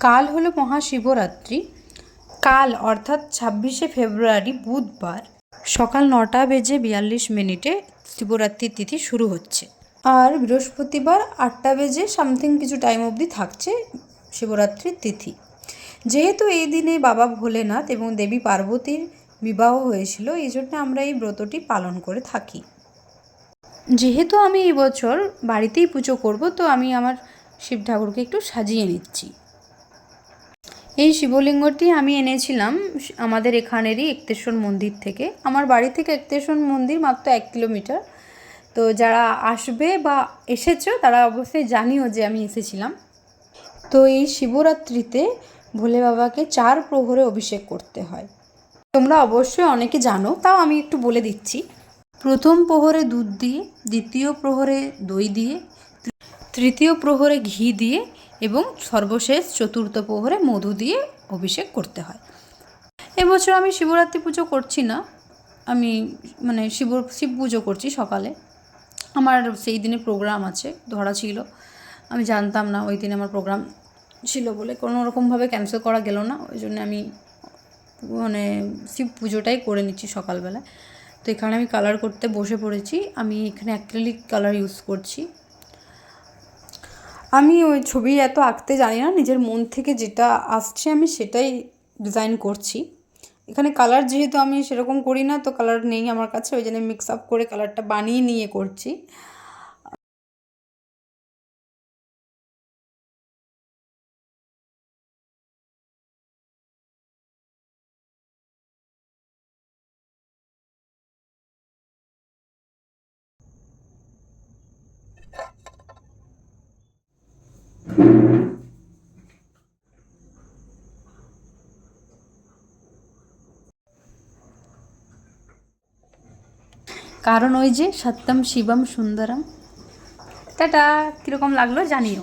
কাল হলো মহাশিবরাত্রি। কাল অর্থাৎ 26শে ফেব্রুয়ারি বুধবার সকাল 9:42 শিবরাত্রির তিথি শুরু হচ্ছে। আর বৃহস্পতিবার 8টা বেজে সামথিং কিছু টাইম অবধি থাকছে শিবরাত্রির তিথি। যেহেতু এই দিনে বাবা ভোলেনাথ এবং দেবী পার্বতীর বিবাহ হয়েছিল, এই জন্য আমরা এই ব্রতটি পালন করে থাকি। যেহেতু আমি এই বছর বাড়িতেই পুজো করব, তো আমি আমার শিব ঠাকুরকে একটু সাজিয়ে নিচ্ছি। এই শিবলিঙ্গটি আমি এনেছিলাম আমাদের এখানেরই এক্তেশ্বর মন্দির থেকে। আমার বাড়ি থেকে এক্তেশ্বর মন্দির মাত্র 1 কিলোমিটার। তো যারা আসবে বা এসেছো তারা অবশ্যই জানিও যে আমি এসেছিলাম। তো এই শিবরাত্রিতে ভোলে বাবাকে 4 প্রহরে অভিষেক করতে হয়। তোমরা অবশ্যই অনেকে জানো, তাও আমি একটু বলে দিচ্ছি। প্রথম প্রহরে দুধ দিয়ে, দ্বিতীয় প্রহরে দই দিয়ে, তৃতীয় প্রহরে ঘি দিয়ে এবং সর্বশেষ চতুর্থ প্রহরে মধু দিয়ে অভিষেক করতে হয়। এবছর আমি শিবরাত্রি পুজো করছি না, আমি শিব পুজো করছি সকালে। আমার সেই দিনে প্রোগ্রাম আছে, ধরা ছিল। আমি জানতাম না ওই দিনে আমার প্রোগ্রাম ছিল বলে কোনো রকমভাবে ক্যান্সেল করা গেল না। ওই জন্য আমি শিব পুজোটাই করে নিচ্ছি সকালবেলায়। তো এখানে আমি কালার করতে বসে পড়েছি। আমি এখানে অ্যাক্রিলিক কালার ইউজ করছি। আমি ওই ছবি এত আঁকতে জানি না, নিজের মন থেকে যেটা আসছে আমি সেটাই ডিজাইন করছি। এখানে কালার যেহেতু আমি সেরকম করি না, তো কালার নেই আমার কাছে, ওই জন্য মিক্স আপ করে কালারটা বানিয়ে নিয়ে করছি। কারণ ওই যে সত্যম শিবম সুন্দরম। টাটা, কীরকম লাগলো জানিও।